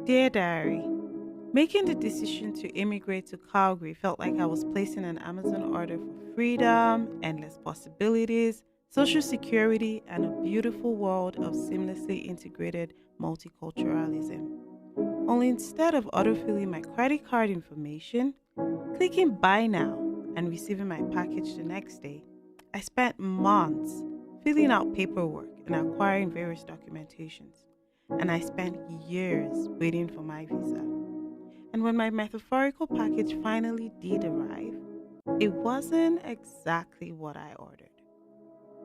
Dear Diary, making the decision to immigrate to Calgary felt like I was placing an Amazon order for freedom, endless possibilities, social security, and a beautiful world of seamlessly integrated multiculturalism. Only instead of autofilling my credit card information, clicking buy now, and receiving my package the next day, I spent months filling out paperwork and acquiring various documentations. And I spent years waiting for my visa. And when my metaphorical package finally did arrive, it wasn't exactly what I ordered.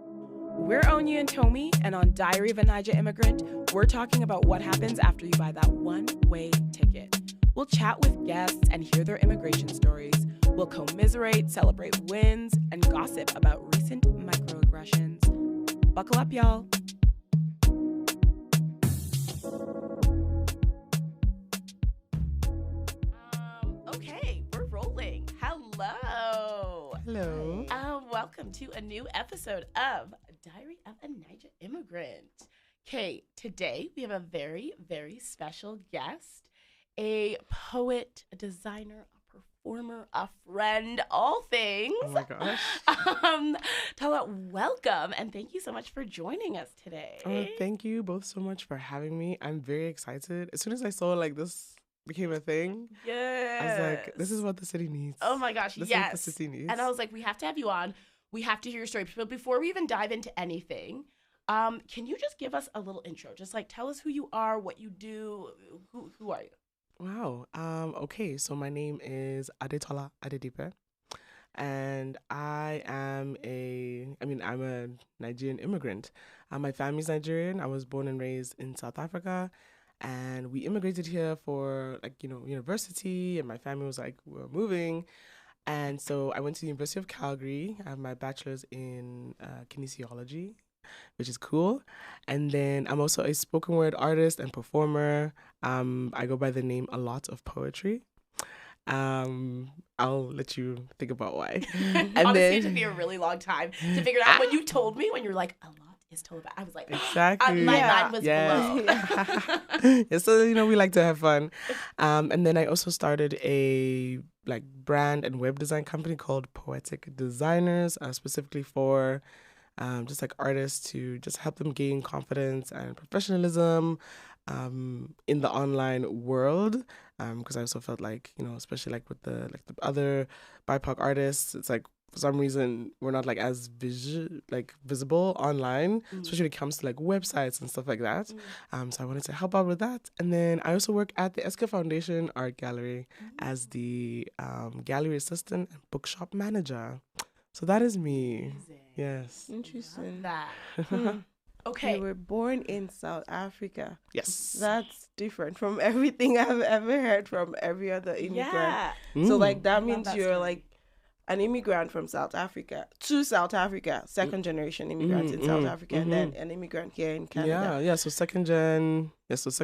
We're Onya and Tomi, and on Diary of a Niger Immigrant, we're talking about what happens after you buy that one-way ticket. We'll chat with guests and hear their immigration stories. We'll commiserate, celebrate wins, and gossip about recent microaggressions. Buckle up, y'all. Okay, we're rolling. Hello. Hello. Welcome to a new episode of Diary of a Niger Immigrant. Okay, today we have a very, very special guest, a poet, a designer, a performer, a friend, all things. Oh my gosh. Tola, welcome, and thank you so much for joining us today. Thank you both so much for having me. I'm very excited. As soon as I saw this became a thing, yes. I was like, this is what the city needs. Oh my gosh, this yes. is what the city needs. And I was like, we have to have you on. We have to hear your story. But before we even dive into anything, can you just give us a little intro? Just like tell us who you are, what you do. Who are you? Wow. Okay, so my name is Adetola Adedipe. And I'm a Nigerian immigrant. My family's Nigerian. I was born and raised in South Africa. And we immigrated here for university, and my family was like, we're moving. And so I went to the University of Calgary. I have my bachelor's in kinesiology, which is cool. And then I'm also a spoken word artist and performer. I go by the name aloT of poetry. I'll let you think about why. And honestly, then, it took me a really long time to figure it out. When you told me, when you're like, aloT is Tola, I was like, exactly. My mind was blown. Yeah, so we like to have fun. And then I also started a brand and web design company called Poetic Designers, specifically for just artists to just help them gain confidence and professionalism in the online world. Because I also felt especially with the other BIPOC artists, it's for some reason we're not as visible online, especially when it comes to websites and stuff like that. So I wanted to help out with that. And then I also work at the Eska Foundation Art Gallery as the gallery assistant and bookshop manager. So that is me. Amazing. Yes. Interesting. That. Okay. Okay. You were born in South Africa. Yes. That's different from everything I've ever heard from every other immigrant. Yeah. So that love means that you're story. an immigrant from South Africa to South Africa, second generation immigrant in South Africa, and then an immigrant here in Canada. Yeah. So second gen South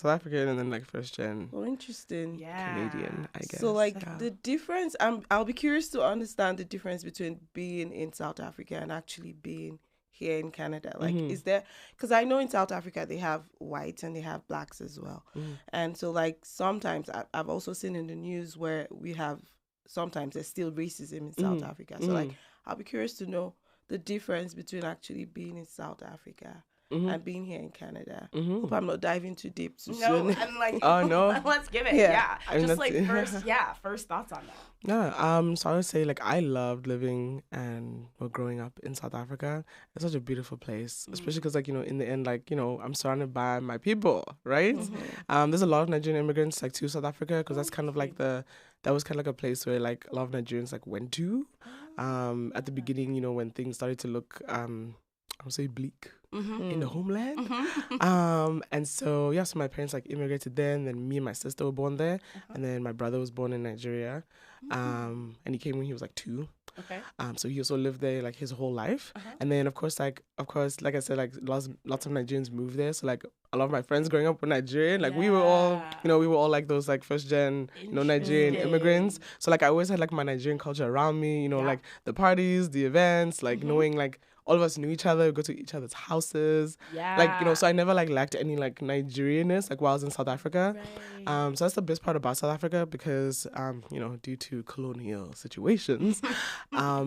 African, and then first gen Oh, interesting. Yeah. Canadian, I guess. So Yeah. the difference, I'll be curious to understand the difference between being in South Africa and actually being here in Canada. Is there, because I know in South Africa they have whites and they have blacks as well. And so sometimes I've also seen in the news where we have, sometimes there's still racism in South Africa. So I'll be curious to know the difference between actually being in South Africa and being here in Canada. Hope I'm not diving too deep too No, soon. I'm Oh, no. let's give it. Yeah. Yeah. I mean, Just that's- first thoughts on that. Yeah, so I would say I loved living and growing up in South Africa. It's such a beautiful place, especially because in the end I'm surrounded by my people, right? There's a lot of Nigerian immigrants to South Africa because that's kind of that was kind of a place where a lot of Nigerians went to at the beginning, when things started to look I would say bleak in the homeland. And so so my parents immigrated there, and then me and my sister were born there, and then my brother was born in Nigeria, and he came when he was 2. Okay. So he also lived there his whole life, and then of course like I said lots of Nigerians moved there. So a lot of my friends growing up were Nigerian. We were all those first gen Nigerian immigrants. So I always had my Nigerian culture around me. The parties, the events, knowing all of us knew each other. We go to each other's houses. Yeah. So I never lacked any Nigerianness while I was in South Africa. Right. So that's the best part about South Africa because due to colonial situations, there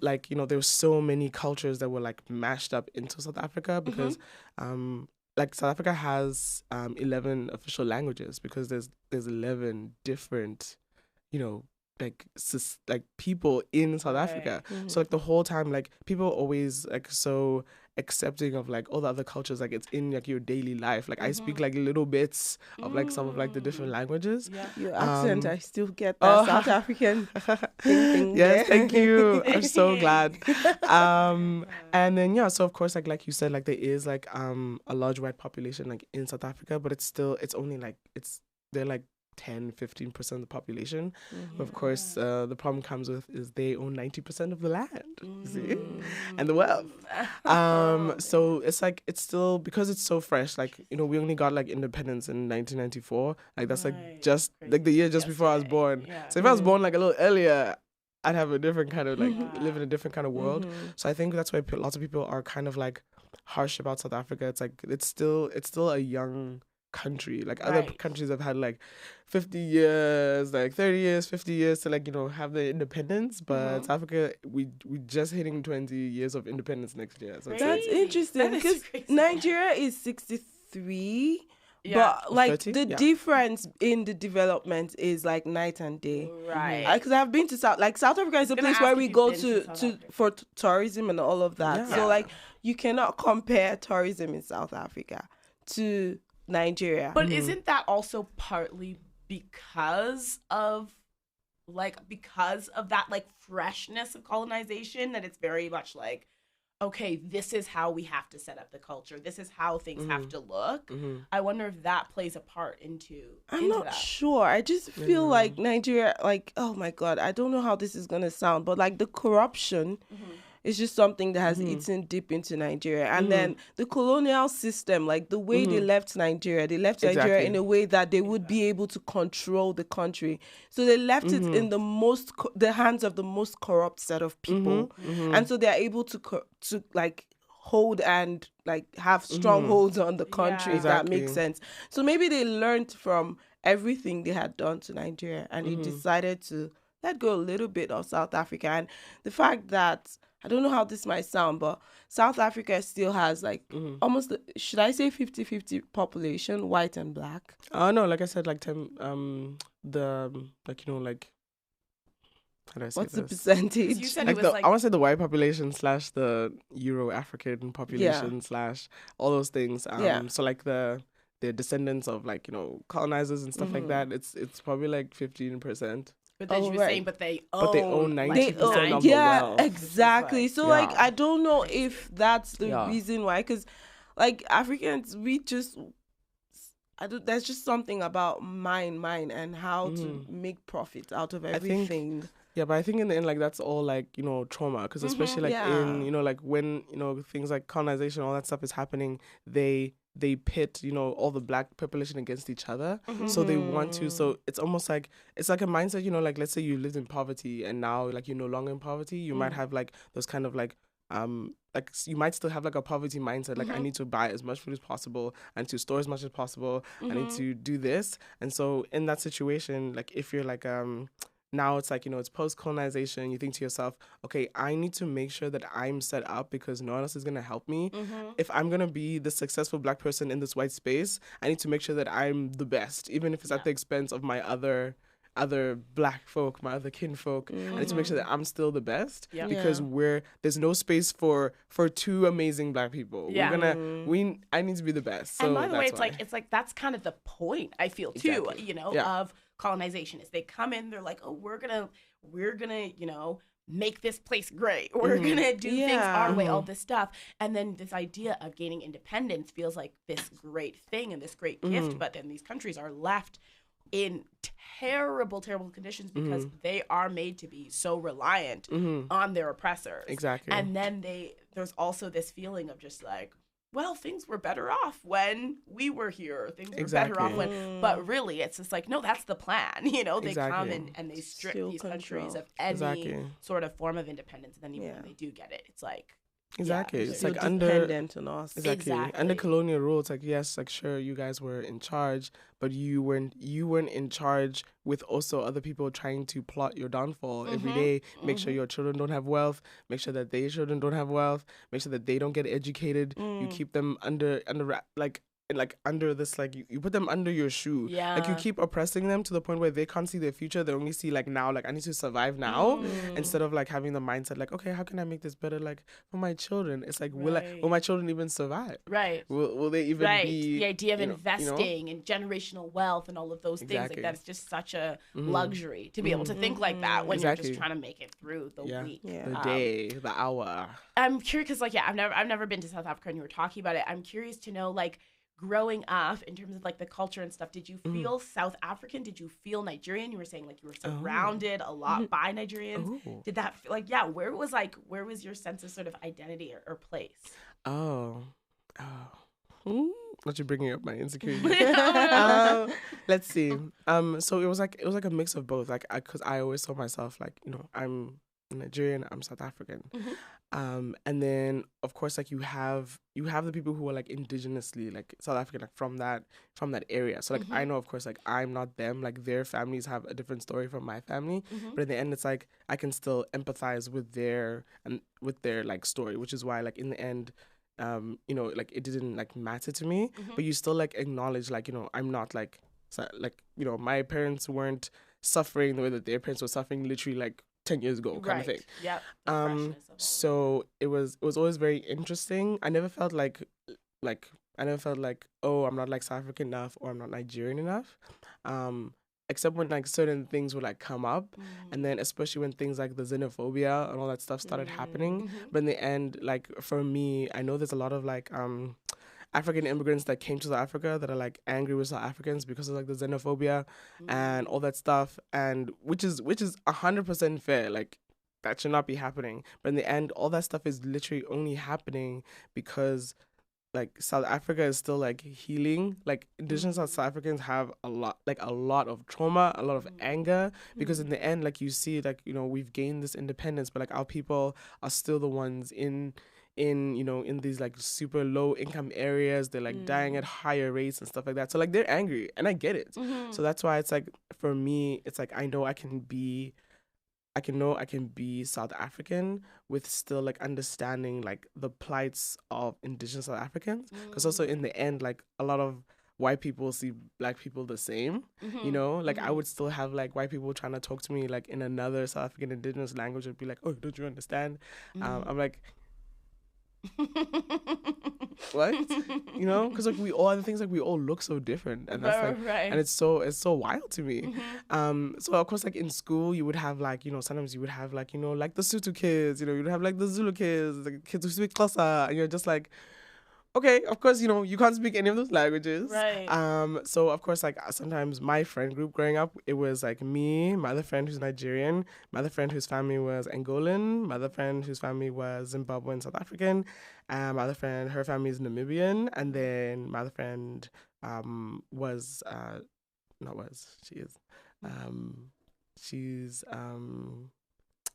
were so many cultures that were mashed up into South Africa because South Africa has 11 official languages because there's 11 different people in South Africa. So the whole time people are always so accepting of all the other cultures, it's in your daily life. I speak little bits of some of the different languages. Your accent, I still get that South African thing. Yes, thank you. I'm so glad. And then so of course like you said there is a large white population in South Africa, but it's only they're 10-15% of the population. But of course the problem comes with is they own 90% of the land, you see, and the wealth. So it's it's still, because it's so fresh, we only got independence in 1994. That's just the year just before I was born. So if I was born a little earlier, I'd have a different kind of live in a different kind of world. So I think that's why lots of people are kind of harsh about South Africa. It's still a young country. Other countries have had 50 years, 30 years, 50 years to have their independence, but South Africa, we just hitting 20 years of independence next year. So that's interesting because Nigeria is 63. But 30? The difference in the development is night and day, right? Because I've been to South Africa is a place where we go to for tourism and all of that. Yeah. So you cannot compare tourism in South Africa to Nigeria. But isn't that also partly because of that freshness of colonization, that it's very much okay, this is how we have to set up the culture. This is how things have to look. I wonder if that plays a part into I'm not that. sure. I just feel like Nigeria, oh my God, I don't know how this is going to sound, but the corruption is just something that has eaten deep into Nigeria. And then the colonial system, the way they left Nigeria Nigeria in a way that they would be able to control the country. So they left it in the hands of the most corrupt set of people. And so they're able to hold and have strongholds on the country, if that makes sense. So maybe they learned from everything they had done to Nigeria and they decided to let go a little bit of South Africa. And the fact that, I don't know how this might sound, but South Africa still has almost, should I say 50-50 population, white and black? No, like I said, 10, how do I say What's this? the percentage? You said I it was want to say the white population / the Euro-African population / all those things. So the descendants of colonizers and stuff like that, it's probably 15%. But then she was saying, but they own 90% of the wealth. Exactly. So I don't know if that's the reason why, because Africans, we just, there's just something about mine and how to make profit out of everything. Yeah, but I think in the end, that's all trauma, because especially in when things like colonization, all that stuff is happening, they pit all the black population against each other. So they want to. So it's almost it's a mindset. Let's say you lived in poverty and now you're no longer in poverty. You might have those kind of you might still have a poverty mindset. I need to buy as much food as possible and to store as much as possible. I need to do this. And so in that situation, if you're now it's it's post-colonization, you think to yourself, okay, I need to make sure that I'm set up because no one else is going to help me. If I'm going to be the successful black person in this white space, I need to make sure that I'm the best, even if it's at the expense of my other black folk, my other kinfolk. I need to make sure that I'm still the best because there's no space for two amazing black people. I need to be the best. So and by the way, it's that's kind of the point, I feel too, of colonization, is they come in, they're we're gonna make this place great, we're gonna do things our way, all this stuff, and then this idea of gaining independence feels like this great thing and this great gift, but then these countries are left in terrible conditions because they are made to be so reliant on their oppressors. Exactly. And then there's also this feeling of just well, things were better off when we were here. Things were better off when, but really, it's just no, that's the plan. They come and they strip these countries of any sort of form of independence, and then even when they do get it, it's Exactly. Yeah, It's Feel like under dependent on us. exactly under Exactly. colonial rule. It's like, yes, like sure, you guys were in charge, but you weren't in charge with also other people trying to plot your downfall every day. Make sure your children don't have wealth. Make sure that their children don't have wealth. Make sure that they don't get educated. You keep them under like under this, like you put them under your shoe. Like you Yeah. keep oppressing them to the point where they can't see their future. They only see like now, like I need to survive now, instead of like having the mindset like, okay, how can I make this better like for my children? It's like, will my children even survive? Right. Will they even Right. be The idea of you know- investing and generational wealth and all of those things, Exactly. like that's just such a luxury to be able to think like that when you're Exactly. just trying to make it through the Yeah. week. Yeah. the day, the hour? I'm curious because, like, yeah, I've never been to South Africa, and you were talking about it. I'm curious to know, like, growing up in terms of like the culture and stuff. Did you feel South African? Did you feel Nigerian? You were saying like you were surrounded a lot by Nigerians. Ooh. Did that feel like where was your sense of sort of identity or place? Oh. Not you bringing up my insecurity. Let's see. So it was like a mix of both. Like, because I always saw myself like, I'm Nigerian, I'm South African. And then of course like you have the people who are like indigenously like South African, like from that area. So like I know of course like I'm not them, like their families have a different story from my family, but in the end it's like I can still empathize with their like story, which is why like in the end like it didn't like matter to me, but you still like acknowledge like I'm not like my parents weren't suffering the way that their parents were suffering literally like 10 years ago kind of thing. Yep. So it was always very interesting. I never felt like oh, I'm not like South African enough or I'm not Nigerian enough. Except when like certain things would like come up, and then especially when things like the xenophobia and all that stuff started happening. But in the end, like for me, I know there's a lot of like African immigrants that came to South Africa that are like angry with South Africans because of like the xenophobia and all that stuff, and which is 100% fair. Like that should not be happening. But in the end, all that stuff is literally only happening because like South Africa is still like healing. Like indigenous South Africans have a lot of trauma, a lot of anger, because in the end, like you see, like we've gained this independence, but like our people are still the ones in these like super low income areas. They're like dying at higher rates and stuff like that. So like they're angry, and I get it. So that's why it's like for me, it's like I know I can be South African with still like understanding like the plights of indigenous South Africans, because also in the end like a lot of white people see black people the same, like I would still have like white people trying to talk to me like in another South African indigenous language and be like, oh, don't you understand? I'm like, what? Because like we all look so different, and that's like and it's so wild to me. So of course like in school you would have like sometimes you would have like like the Sutu kids, you'd have like the Zulu kids, the kids who speak Xhosa, and you're just like, okay, of course, you can't speak any of those languages. Right. So of course, like sometimes my friend group growing up, it was like me, my other friend who's Nigerian, my other friend whose family was Angolan, my other friend whose family was Zimbabwean, South African, my other friend, her family is Namibian, and then my other friend she's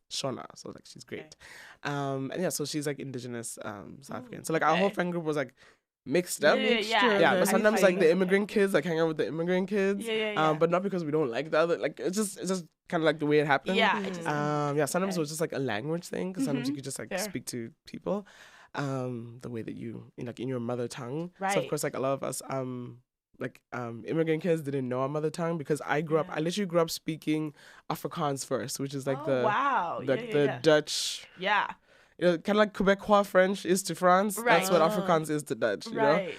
Shona, so like she's great. And yeah, so she's like indigenous South African. So like our whole friend group was like mixed up. Yeah, but sometimes like the immigrant kids like hang out with the immigrant kids. Yeah. But not because we don't like the other, like it's just kind of like the way it happened. Yeah. It just, sometimes it was just like a language thing, because sometimes you could just like Fair. speak to people the way that you in your mother tongue. Right. So of course like a lot of us immigrant kids didn't know our mother tongue, because I literally grew up speaking Afrikaans first, which is like the Dutch, yeah, kind of like Quebecois French is to France. Right. That's what Afrikaans is to Dutch. You know?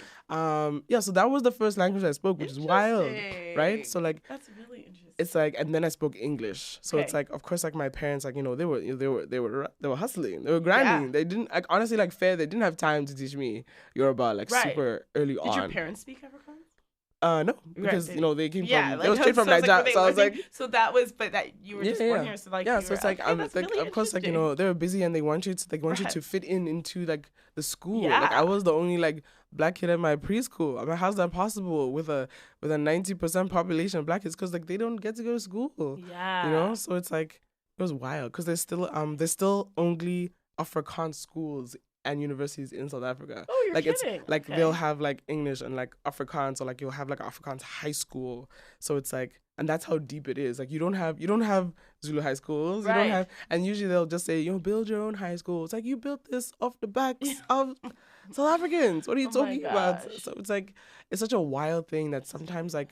So that was the first language I spoke, which is wild, right? So like that's really interesting. it's like, and then I spoke English. So it's like, of course, like my parents, like they were hustling, they were grinding. They didn't like, honestly, like fair, they didn't have time to teach me Yoruba like super early on. Did your parents speak Afrikaans? No, because they came from like, they were straight from Nigeria. So I was like, so that was, but that you were just born here, so like so it's like like really of course like they were busy and they want you to fit into like the school. Like I was the only like black kid at my preschool. I mean, how's that possible with a 90% population of black kids? Because like they don't get to go to school. Yeah, so it's like it was wild, because there's still only Afrikaans schools and universities in South Africa. Oh, you're like kidding. It's like Okay. they'll have like English and like Afrikaans, or like you'll have like Afrikaans high school. So it's like, and that's how deep it is. Like you don't have Zulu high schools. You Right. don't have, and usually they'll just say, build your own high school. It's like, you built this off the backs of South Africans. What are you Oh my talking about? gosh. So it's like, it's such a wild thing that sometimes like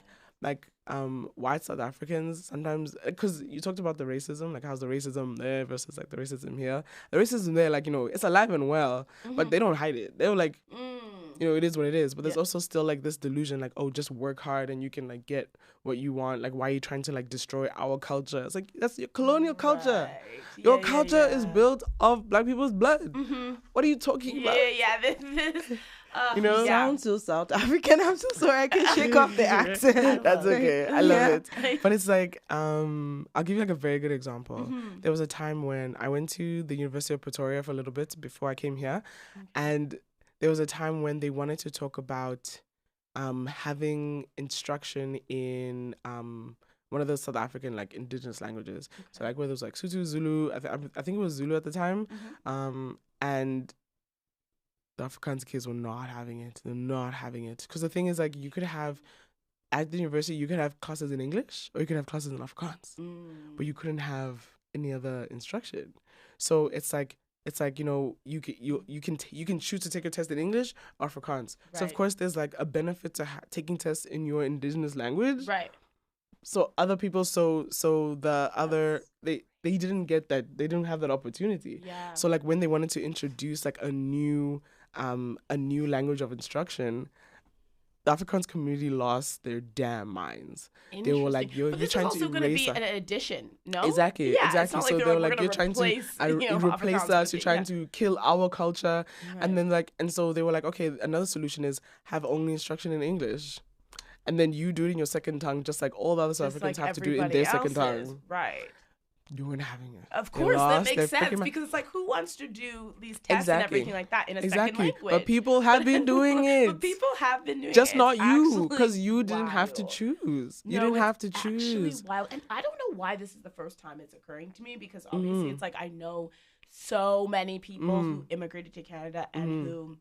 white South Africans sometimes, because you talked about the racism, like how's the racism there versus like the racism here. The racism there, like, it's alive and well, but they don't hide it. They're like, it is what it is. But there's also still like this delusion, like, oh, just work hard and you can like get what you want. Like, why are you trying to like destroy our culture? It's like, that's your colonial culture. Right. Your culture is built of black people's blood. What are you talking about? This Sounds so South African. I'm so sorry. I can shake off the accent. That's okay. I love Yeah. it. But it's like, I'll give you like a very good example. There was a time when I went to the University of Pretoria for a little bit before I came here, and there was a time when they wanted to talk about having instruction in one of those South African like indigenous languages. So like where there was like Sotho, Zulu. I think it was Zulu at the time, and the Afrikaans kids were not having it. They're not having it. Because the thing is, like, you could have, at the university, you could have classes in English or you could have classes in Afrikaans. But you couldn't have any other instruction. So it's like, you can choose to take a test in English or Afrikaans. So, of Right. course, there's, like, a benefit to taking tests in your indigenous language. Right. So other people, they didn't get that. They didn't have that opportunity. Yeah. So like when they wanted to introduce like a new language of instruction, the Afrikaans community lost their damn minds. They were like, Interesting. But this is trying also to going to erase be us. an addition, no? Exactly, Yeah, exactly. It's not So like they were we're like, gonna you're trying to replace Afrikaans us. with You're it. trying to kill our culture, Right. and then and so they were like, okay, another solution is have only instruction in English, and then you do it in your second tongue, just like all the other South Just Africans like have to do it in everybody their second else's. tongue. Right. You weren't having it. Of They course, that lost makes their sense freaking because it's like, who wants to do these tests and everything like that in a second language? But people have been doing it. But people have been doing Just it. not It's you, actually because you didn't have to wild. choose. You No, didn't it's have to actually choose. wild. And I don't know why this is the first time it's occurring to me, because Mm-hmm. obviously it's like I know so many people who immigrated to Canada and who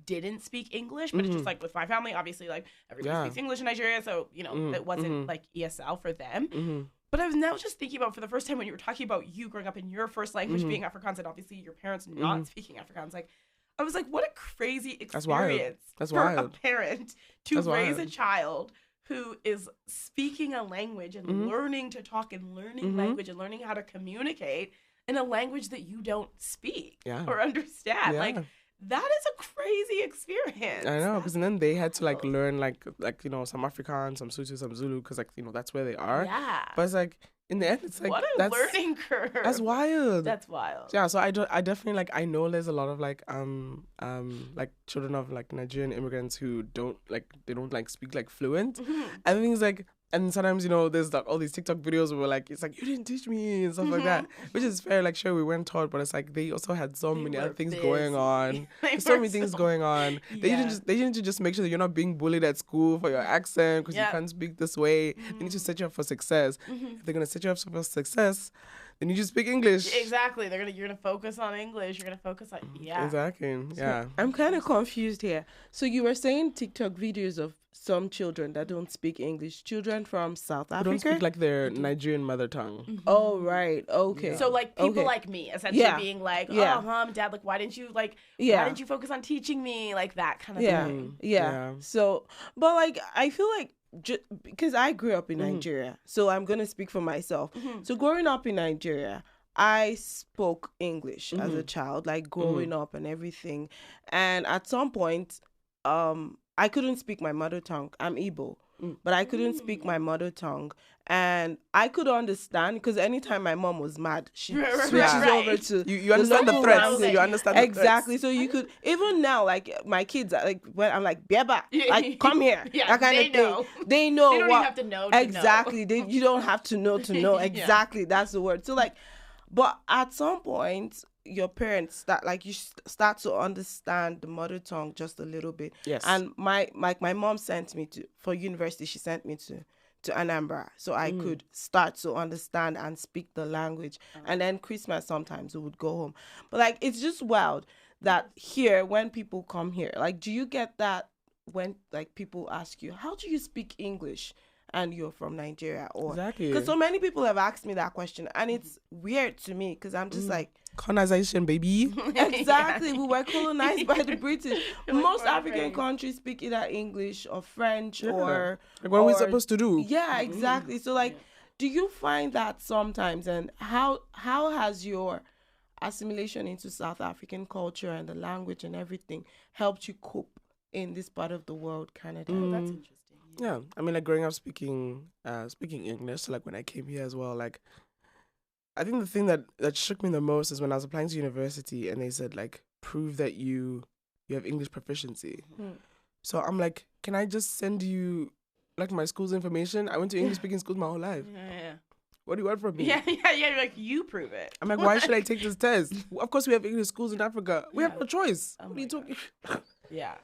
didn't speak English, but it's just like with my family, obviously like everybody Yeah. speaks English in Nigeria, so it wasn't like ESL for them. Mm-hmm. But I was now just thinking about, for the first time, when you were talking about you growing up in your first language being Afrikaans, and obviously your parents not speaking Afrikaans, like I was like, what a crazy That's wild. experience That's for a wild. parent to That's raise a wild. child who is speaking a language and learning to talk and learning language and learning how to communicate in a language that you don't speak Yeah. or understand. Yeah. Like, that is a crazy experience. I know, because then they had to like learn like some Afrikaans, some Sotho, some Zulu, because that's where they are. Yeah. But it's like in the end, it's like What a that's learning curve. That's wild. That's wild. Yeah, so I definitely like, I know there's a lot of like children of like Nigerian immigrants who don't speak like fluent, and things like, and sometimes there's like all these TikTok videos where like it's like, you didn't teach me and stuff like that, which is fair. Like, sure, we weren't taught, but it's like they also had so many other were things busy. going on. They There's so were many things so- going on. Yeah. They need to just make sure that you're not being bullied at school for your accent because Yeah. you can't speak this way. They need to set you up for success. If they're gonna set you up for success, then you just speak English. Exactly. You're gonna focus on English. You're gonna focus on Exactly. Yeah. I'm kind of confused here. So you were saying TikTok videos of some children that don't speak English, children from South Who Africa? don't speak like their Nigerian mother tongue. Oh, right. Okay. So like people Okay. like me, essentially Yeah. being like, Yeah. oh, mom, dad, like, why didn't you why Yeah. didn't you focus on teaching me, like that kind of Yeah. thing. Yeah. So, but like, I feel like because I grew up in Nigeria, so I'm going to speak for myself. So growing up in Nigeria, I spoke English as a child, like growing up and everything. And at some point, I couldn't speak my mother tongue. I'm Igbo, but I couldn't speak my mother tongue. And I could understand, because anytime my mom was mad, she Right, right, switches right. over to You understand the local threats. language. You understand the Exactly. So you could, even now, like my kids, like when I'm like, Beba, Yeah. like come here, Yeah, that kind they of thing. know. They know. They don't what, even have to know to know. exactly. You don't have to know to know. Yeah. Exactly. That's the word. So like, but at some point, your parents start to understand the mother tongue just a little bit. Yes. And my mom sent me for university. She sent me to Anambra, so I could start to understand and speak the language. And then Christmas sometimes we would go home. But like, it's just wild that here when people come here, like, do you get that when like people ask you, how do you speak English? And you're from Nigeria, or Exactly. because so many people have asked me that question, and it's weird to me because I'm just like, colonization, baby. exactly, we were colonized by the British. Most born African raised. countries speak either English or French Yeah. or Like, what are we or- supposed to do? Yeah, exactly. So like, do you find that sometimes, and how has your assimilation into South African culture and the language and everything helped you cope in this part of the world, Canada? Oh, that's interesting. Yeah, I mean, like growing up speaking English. So like when I came here as well, like I think the thing that shook me the most is when I was applying to university and they said like prove that you have English proficiency. So I'm like, can I just send you like my school's information? I went to English speaking schools my whole life. Yeah. What do you want from me? Yeah. You're like, you prove it. I'm like, why should I take this test? Of course we have English schools in Africa. We have Yeah. no choice. Oh What are you my talking? Yeah.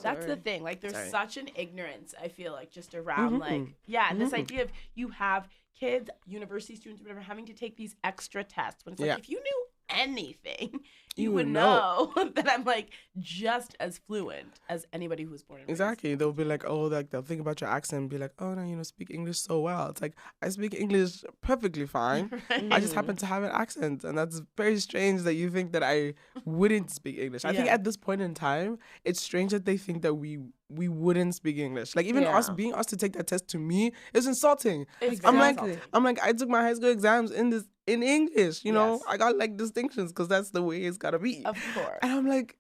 That's the Sorry. thing. Like, there's Sorry. such an ignorance, I feel like, just around, like, yeah, this idea of you have kids, university students, whatever, having to take these extra tests. When it's like, Yeah. if you knew anything, you You would would know that I'm, like, just as fluent as anybody who was born and raised. Exactly. They'll be like, oh, like they'll think about your accent and be like, oh no, speak English so well. It's like I speak English perfectly fine. I just happen to have an accent, and that's very strange that you think that I wouldn't speak English. I think Yeah. at this point in time, it's strange that they think that we wouldn't speak English. Like even us Yeah. being asked to take that test to me is insulting. It's I'm very like, insulting. I took my high school exams in English. You know, Yes. I got like distinctions because that's the way it's gotta be. Of course. And I'm like,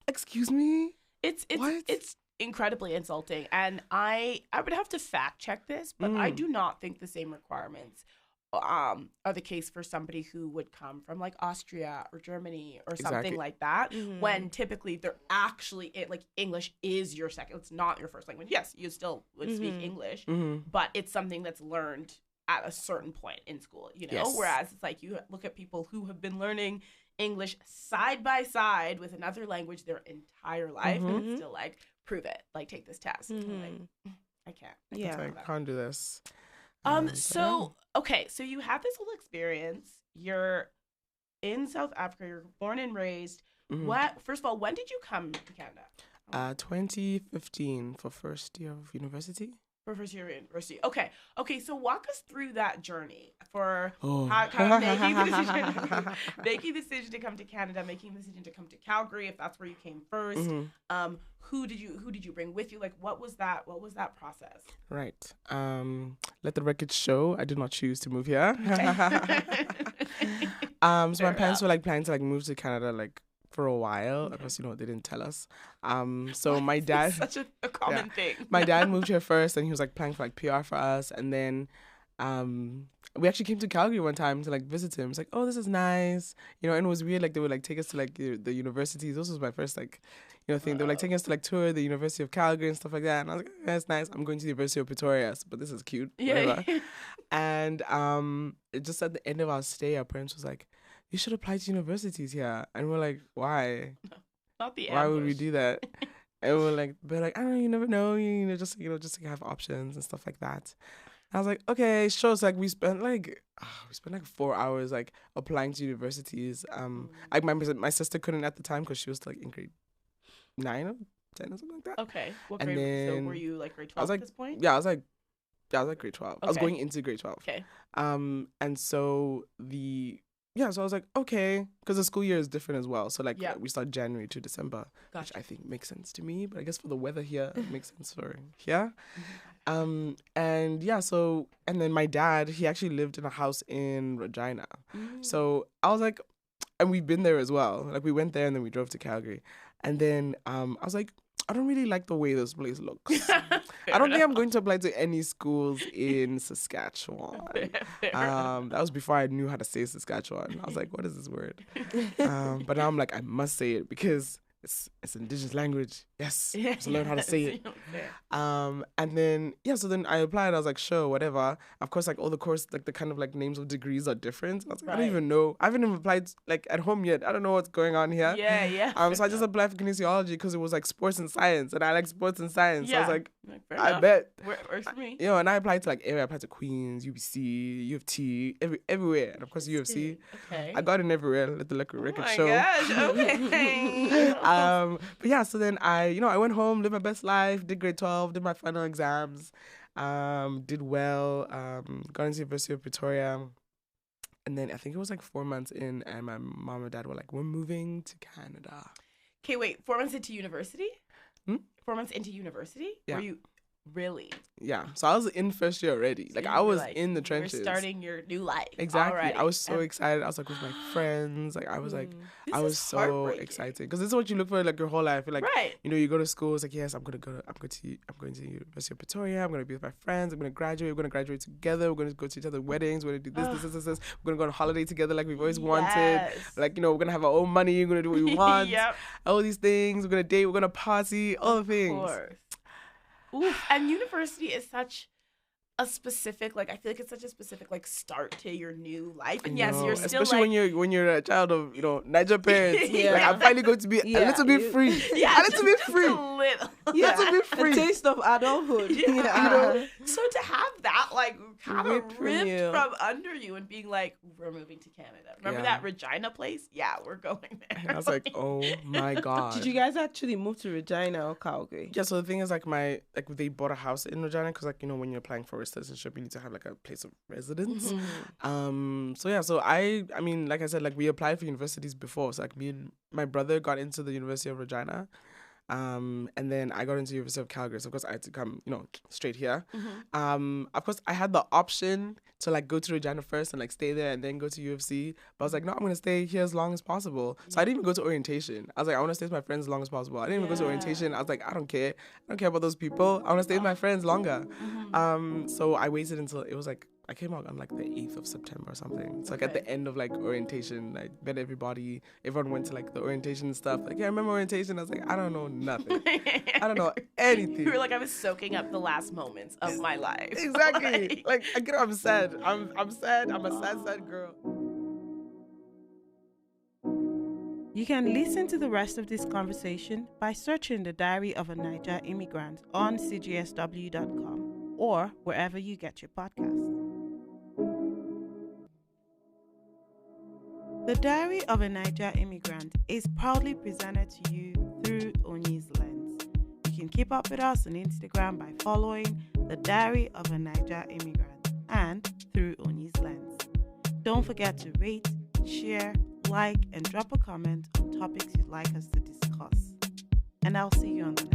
excuse me. It's What? it's incredibly insulting, and I would have to fact check this, but I do not think the same requirements are the case for somebody who would come from like Austria or Germany or something Exactly. like that, when typically they're actually like English is your second, it's not your first language. Yes, you still would speak English, but it's something that's learned at a certain point in school, you know. Yes. Whereas it's like you look at people who have been learning English side by side with another language their entire life, and it's still like, prove it, like take this test. I'm like, I can't. Yeah. It's like, I can't do this. So okay, so you have this whole experience. You're in South Africa. You're born and raised. What? First of all, when did you come to Canada? 2015 for first year of university. For first year of university. Okay. So walk us through that journey for Oh. how making the decision to come to Canada, making the decision to come to Calgary, if that's where you came 1st. Who did you bring with you? Like, what was that process? Right. Let the record show I did not choose to move here. So my parents were like planning to like move to Canada like for a while. Of course, they didn't tell us. So my dad, Such a common thing. my dad moved here first, and he was like planning for like PR for us, and then we actually came to Calgary one time to like visit him. It's like, oh, this is nice, and it was weird. Like they would like take us to like the universities. This was my first like thing. They were like taking us to like tour the University of Calgary and stuff like that. And I was like, that's nice. I'm going to the University of Pretoria, but this is cute. Whatever. And it just at the end of our stay, our parents was like, you should apply to universities here. And we're like, why? Not the Why would we ambush. do that? And we're like, I don't know, you never know, just to have options and stuff like that. And I was like, okay, sure. So like we spent like 4 hours like applying to universities. Like my sister couldn't at the time because she was like in grade 9 or 10 or something like that. Okay. What And grade? So then were you like grade I was 12 like, at this point? I was like grade 12. I was Okay. going into grade 12. Okay. And so so I was like, okay, because the school year is different as well. So like Yeah. we start January to December, Gotcha. which I think makes sense to me. But I guess for the weather here, it makes sense for here. And then my dad, he actually lived in a house in Regina. So I was like, and we've been there as well. Like we went there and then we drove to Calgary. And then I was like, I don't really like the way this place looks. I don't think I'm going to apply to any schools in Saskatchewan. That was before I knew how to say Saskatchewan. I was like, what is this word? But now I'm like, I must say it because it's indigenous language. Yes, I have to learn how to say it. And then so then I applied. I was like, sure, whatever. Of course, like all the course, like the kind of like names of degrees are different. I was like, I don't Right. even know. I haven't even applied like at home yet. I don't know what's going on here. Yeah. So I just applied for kinesiology because it was like sports and science, and I like sports and science. So I was like, Fair I enough. bet. Works for me. You know, and I applied to like everywhere. I applied to Queens, UBC, U of T, everywhere, and of course UFC. Okay. I got in everywhere. Let the record my show. gosh. Okay. But yeah, so then I went home, lived my best life, did grade 12, did my final exams, did well, got into University of Pretoria, and then I think it was like 4 months in, and my mom and dad were like, "We're moving to Canada." Okay, wait. 4 months into university? Hmm? 4 months into university? Yeah. Were you really? Yeah, so I was in first year already. Like So I you were, was in the trenches. You were starting your new life. Exactly. Already. I was so excited. I was like with my friends. Like I was like, This I was is so heartbreaking. excited because this is what you look for like your whole life. Like Right. you go to school. It's like yes, I'm going to University of Pretoria. I'm going to be with my friends. I'm going to graduate. We're going to graduate together. We're going to go to each other's weddings. We're going to do this. We're going to go on holiday together like we've always wanted. Yes. Like we're going to have our own money. We're going to do what we want. Yep. All these things. We're going to date. We're going to party. All the things. Of course. Oof. And university is such a specific, like, I feel like it's such a specific, like, start to your new life. And yes, you're still especially like, when you're a child of Niger parents. Yeah. Like I'm finally going to be a little bit free. yeah, a little bit free. A little. Yeah, to be free. A taste of adulthood. Yeah. So to have that, like, kind of Ripped from ripped you. from under you and being like, we're moving to Canada. Remember Yeah. that Regina place? Yeah, we're going there. And I was like, oh my God. Did you guys actually move to Regina or Calgary? Yeah, so the thing is they bought a house in Regina because when you're applying for a citizenship, you need to have like a place of residence. So I mean, like I said, like we applied for universities before. So like me and my brother got into the University of Regina. And then I got into University of Calgary. So of course I had to come, straight here. Of course I had the option to like go to Regina first and like stay there and then go to UFC. But I was like, no, I'm gonna stay here as long as possible. So I didn't even go to orientation. I was like, I want to stay with my friends as long as possible. I didn't even go to orientation. I was like, I don't care about those people. I want to stay with my friends longer. So I waited until it was like I came out on like the 8th of September or something. It's like at the end of like orientation. I bet everyone went to like the orientation and stuff. Like, yeah, I remember orientation. I was like, I don't know nothing. I don't know anything. You were like, I was soaking up the last moments of my life. Exactly. like I get I'm sad. I'm sad. I'm a sad girl. You can listen to the rest of this conversation by searching The Diary of a Niger Immigrant on cgsw.com or wherever you get your podcasts. The Diary of a Niger Immigrant is proudly presented to you through Onyi's Lens. You can keep up with us on Instagram by following The Diary of a Niger Immigrant and through Onyi's Lens. Don't forget to rate, share, like, and drop a comment on topics you'd like us to discuss. And I'll see you on the